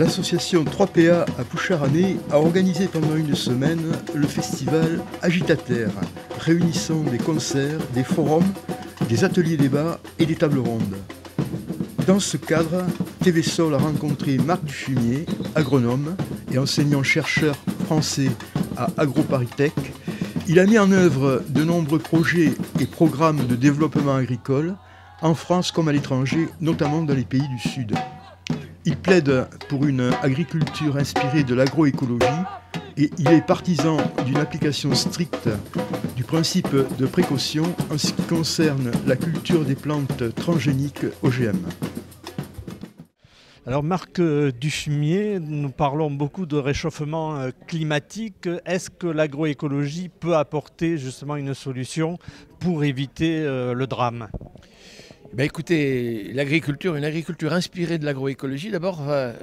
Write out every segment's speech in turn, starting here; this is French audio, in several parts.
L'association 3PA à Poucharané a organisé pendant une semaine le festival Agitaterre, réunissant des concerts, des forums, des ateliers débats et des tables rondes. Dans ce cadre, TV Sol a rencontré Marc Dufumier, agronome et enseignant-chercheur français à AgroParisTech. Il a mis en œuvre de nombreux projets et programmes de développement agricole, en France comme à l'étranger, notamment dans les pays du Sud. Il plaide pour une agriculture inspirée de l'agroécologie et il est partisan d'une application stricte du principe de précaution en ce qui concerne la culture des plantes transgéniques OGM. Alors Marc Dufumier, nous parlons beaucoup de réchauffement climatique. Est-ce que l'agroécologie peut apporter justement une solution pour éviter le drame ? Écoutez, une agriculture inspirée de l'agroécologie, d'abord,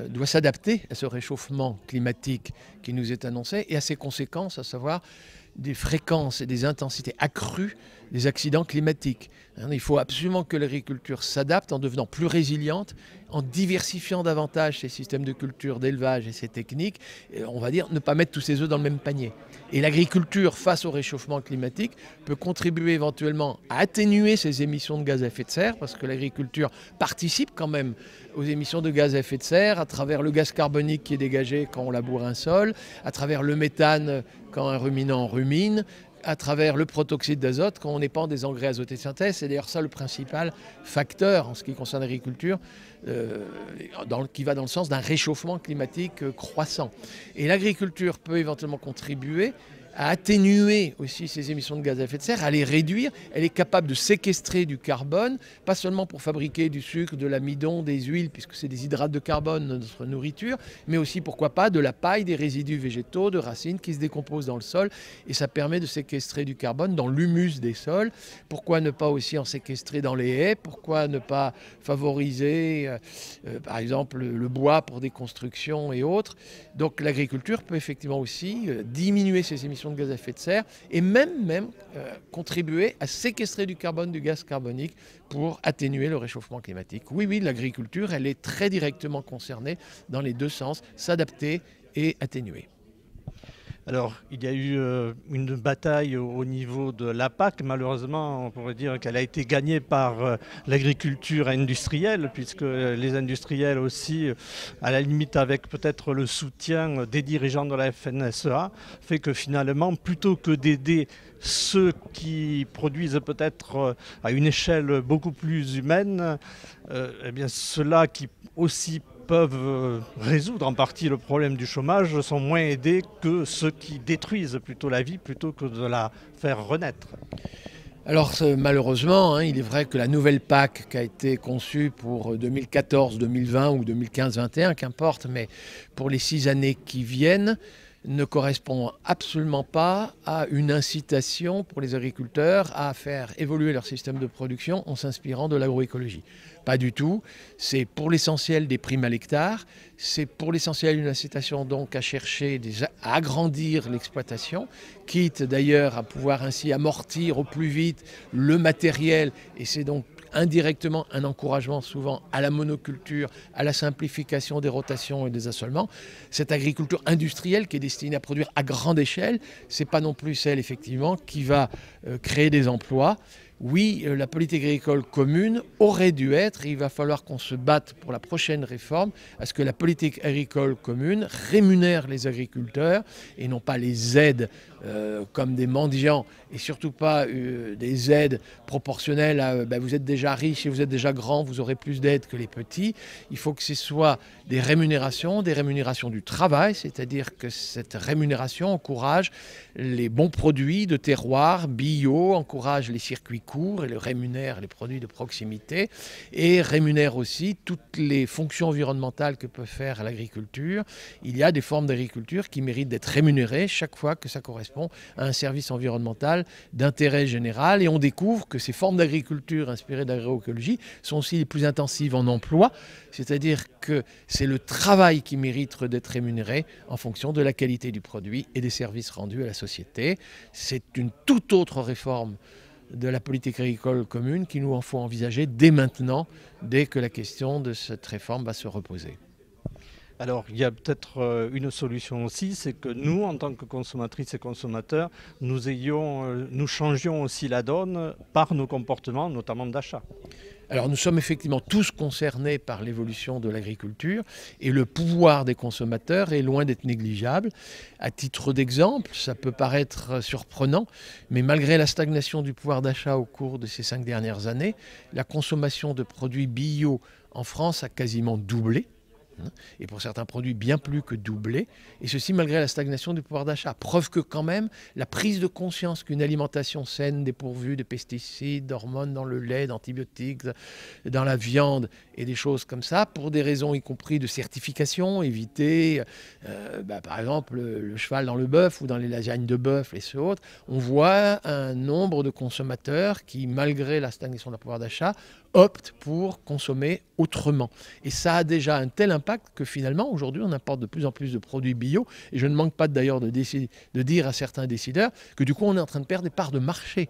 doit s'adapter à ce réchauffement climatique qui nous est annoncé et à ses conséquences, à savoir des fréquences et des intensités accrues des accidents climatiques. Il faut absolument que l'agriculture s'adapte en devenant plus résiliente, en diversifiant davantage ses systèmes de culture, d'élevage et ses techniques. Et on va dire ne pas mettre tous ses œufs dans le même panier. Et l'agriculture, face au réchauffement climatique, peut contribuer éventuellement à atténuer ces émissions de gaz à effet de serre, parce que l'agriculture participe quand même aux émissions de gaz à effet de serre, à travers le gaz carbonique qui est dégagé quand on laboure un sol, à travers le méthane quand un ruminant rumine, à travers le protoxyde d'azote quand on épand des engrais azotés de synthèse. C'est d'ailleurs ça le principal facteur en ce qui concerne l'agriculture, qui va dans le sens d'un réchauffement climatique croissant. Et l'agriculture peut éventuellement contribuer à atténuer aussi ces émissions de gaz à effet de serre, à les réduire. Elle est capable de séquestrer du carbone, pas seulement pour fabriquer du sucre, de l'amidon, des huiles, puisque c'est des hydrates de carbone dans notre nourriture, mais aussi, pourquoi pas, de la paille, des résidus végétaux, de racines qui se décomposent dans le sol. Et ça permet de séquestrer du carbone dans l'humus des sols. Pourquoi ne pas aussi en séquestrer dans les haies? Pourquoi ne pas favoriser, par exemple, le bois pour des constructions et autres? Donc l'agriculture peut effectivement aussi diminuer ces émissions de gaz à effet de serre et même contribuer à séquestrer du carbone, du gaz carbonique pour atténuer le réchauffement climatique. Oui, l'agriculture, elle est très directement concernée dans les deux sens, s'adapter et atténuer. Alors, il y a eu une bataille au niveau de la PAC. Malheureusement, on pourrait dire qu'elle a été gagnée par l'agriculture industrielle, puisque les industriels aussi, à la limite avec peut-être le soutien des dirigeants de la FNSEA, fait que finalement, plutôt que d'aider ceux qui produisent peut-être à une échelle beaucoup plus humaine, ceux-là qui aussi peuvent résoudre en partie le problème du chômage sont moins aidés que ceux qui détruisent plutôt la vie plutôt que de la faire renaître. Alors malheureusement, il est vrai que la nouvelle PAC qui a été conçue pour 2014-2020 ou 2015-2021, qu'importe, mais pour les 6 années qui viennent, ne correspond absolument pas à une incitation pour les agriculteurs à faire évoluer leur système de production en s'inspirant de l'agroécologie. Pas du tout. C'est pour l'essentiel des primes à l'hectare. C'est pour l'essentiel une incitation donc à chercher à agrandir l'exploitation, quitte d'ailleurs à pouvoir ainsi amortir au plus vite le matériel. Et c'est donc indirectement un encouragement souvent à la monoculture, à la simplification des rotations et des assolements. Cette agriculture industrielle qui est destinée à produire à grande échelle, ce n'est pas non plus celle effectivement qui va créer des emplois. Oui, la politique agricole commune aurait dû être, et il va falloir qu'on se batte pour la prochaine réforme, à ce que la politique agricole commune rémunère les agriculteurs et non pas les aide comme des mendiants et surtout pas des aides proportionnelles à vous êtes déjà riche et vous êtes déjà grand, vous aurez plus d'aide que les petits. Il faut que ce soit des rémunérations du travail, c'est-à-dire que cette rémunération encourage les bons produits de terroir, bio, encourage les circuits courts et rémunère les produits de proximité et rémunère aussi toutes les fonctions environnementales que peut faire l'agriculture. Il y a des formes d'agriculture qui méritent d'être rémunérées chaque fois que ça correspond à un service environnemental d'intérêt général. Et on découvre que ces formes d'agriculture inspirées d'agroécologie sont aussi les plus intensives en emploi, c'est-à-dire que c'est le travail qui mérite d'être rémunéré en fonction de la qualité du produit et des services rendus à la société. C'est une toute autre réforme de la politique agricole commune qu'il nous en faut envisager dès maintenant, dès que la question de cette réforme va se reposer. Alors, il y a peut-être une solution aussi, c'est que nous, en tant que consommatrices et consommateurs, nous changions aussi la donne par nos comportements, notamment d'achat. Alors nous sommes effectivement tous concernés par l'évolution de l'agriculture et le pouvoir des consommateurs est loin d'être négligeable. À titre d'exemple, ça peut paraître surprenant, mais malgré la stagnation du pouvoir d'achat au cours de ces 5 dernières années, la consommation de produits bio en France a quasiment doublé. Et pour certains produits bien plus que doublé, et ceci malgré la stagnation du pouvoir d'achat. Preuve que quand même, la prise de conscience qu'une alimentation saine, dépourvue de pesticides, d'hormones dans le lait, d'antibiotiques, dans la viande et des choses comme ça, pour des raisons y compris de certification, éviter par exemple le cheval dans le bœuf ou dans les lasagnes de bœuf et ce autres, on voit un nombre de consommateurs qui, malgré la stagnation du pouvoir d'achat, optent pour consommer autrement. Et ça a déjà un tel impact que finalement, aujourd'hui, on importe de plus en plus de produits bio. Et je ne manque pas d'ailleurs de dire à certains décideurs que du coup, on est en train de perdre des parts de marché.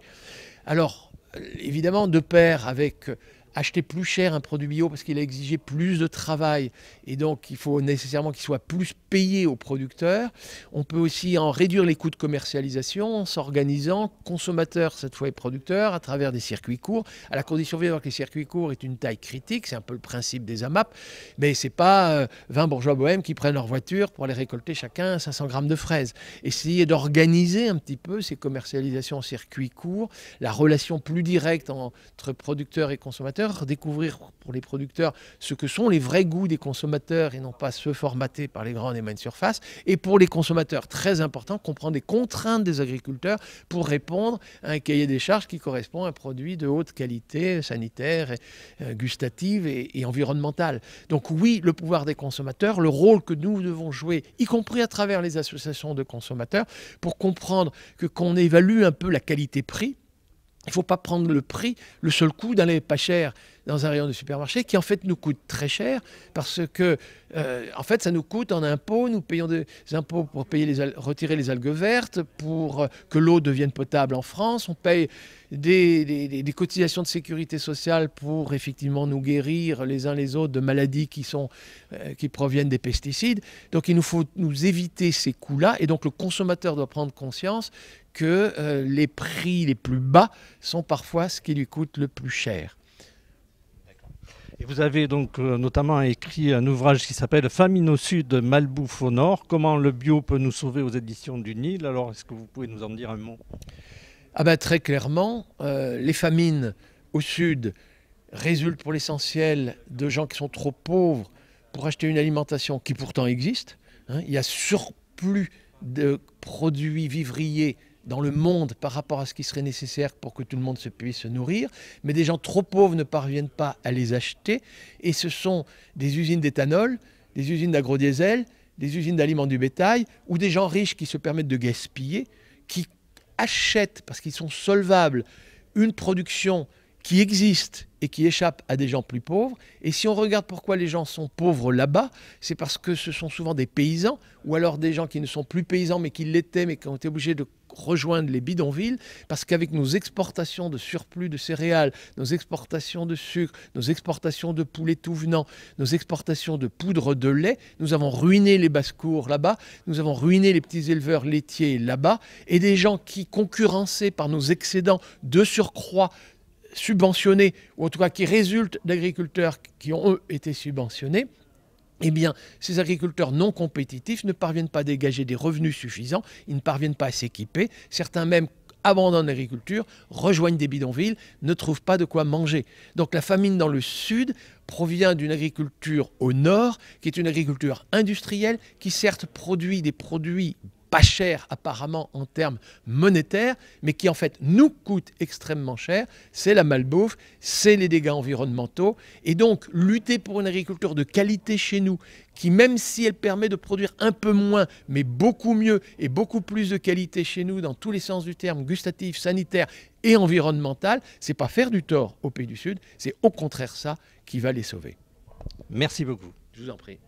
Alors, évidemment, de pair avec acheter plus cher un produit bio parce qu'il a exigé plus de travail et donc il faut nécessairement qu'il soit plus payé aux producteurs. On peut aussi en réduire les coûts de commercialisation en s'organisant, consommateurs cette fois et producteurs, à travers des circuits courts, à la condition que les circuits courts aient une taille critique, c'est un peu le principe des AMAP, mais c'est pas 20 bourgeois bohèmes qui prennent leur voiture pour aller récolter chacun 500 grammes de fraises. Essayer d'organiser un petit peu ces commercialisations en circuits courts, la relation plus directe entre producteurs et consommateurs, découvrir pour les producteurs ce que sont les vrais goûts des consommateurs et non pas ceux formatés par les grandes et moyennes surfaces. Et pour les consommateurs, très important, comprendre les contraintes des agriculteurs pour répondre à un cahier des charges qui correspond à un produit de haute qualité sanitaire, gustative et environnementale. Donc oui, le pouvoir des consommateurs, le rôle que nous devons jouer, y compris à travers les associations de consommateurs, pour comprendre que qu'on évalue un peu la qualité-prix. Il ne faut pas prendre le prix, le seul coût d'aller pas cher dans un rayon de supermarché qui en fait nous coûte très cher parce que en fait ça nous coûte en impôts, nous payons des impôts pour retirer les algues vertes, pour que l'eau devienne potable en France, on paye des cotisations de sécurité sociale pour effectivement nous guérir les uns les autres de maladies qui proviennent des pesticides. Donc il nous faut nous éviter ces coûts-là et donc le consommateur doit prendre conscience que les prix les plus bas sont parfois ce qui lui coûte le plus cher. Et vous avez donc notamment écrit un ouvrage qui s'appelle « Famine au sud, malbouffe au nord. Comment le bio peut nous sauver » aux éditions du Nil. Alors, est-ce que vous pouvez nous en dire un mot? Très clairement, les famines au sud résultent pour l'essentiel de gens qui sont trop pauvres pour acheter une alimentation qui pourtant existe. Il y a surplus de produits vivriers dans le monde par rapport à ce qui serait nécessaire pour que tout le monde puisse se nourrir, mais des gens trop pauvres ne parviennent pas à les acheter, et ce sont des usines d'éthanol, des usines d'agrodiesel, des usines d'aliments du bétail, ou des gens riches qui se permettent de gaspiller, qui achètent, parce qu'ils sont solvables, une production qui existe et qui échappe à des gens plus pauvres. Et si on regarde pourquoi les gens sont pauvres là-bas, c'est parce que ce sont souvent des paysans, ou alors des gens qui ne sont plus paysans mais qui l'étaient, mais qui ont été obligés de rejoindre les bidonvilles, parce qu'avec nos exportations de surplus de céréales, nos exportations de sucre, nos exportations de poulet tout venant, nos exportations de poudre de lait, nous avons ruiné les basses-cours là-bas, nous avons ruiné les petits éleveurs laitiers là-bas, et des gens qui, concurrencés par nos excédents de surcroît, subventionnés, ou en tout cas qui résultent d'agriculteurs qui ont, eux, été subventionnés, eh bien, ces agriculteurs non compétitifs ne parviennent pas à dégager des revenus suffisants, ils ne parviennent pas à s'équiper, certains même abandonnent l'agriculture, rejoignent des bidonvilles, ne trouvent pas de quoi manger. Donc la famine dans le sud provient d'une agriculture au nord, qui est une agriculture industrielle, qui certes produit des produits pas cher apparemment en termes monétaires, mais qui en fait nous coûte extrêmement cher, c'est la malbouffe, c'est les dégâts environnementaux. Et donc lutter pour une agriculture de qualité chez nous, qui même si elle permet de produire un peu moins, mais beaucoup mieux et beaucoup plus de qualité chez nous dans tous les sens du terme, gustatif, sanitaire et environnemental, c'est pas faire du tort aux pays du Sud, c'est au contraire ça qui va les sauver. Merci beaucoup. Je vous en prie.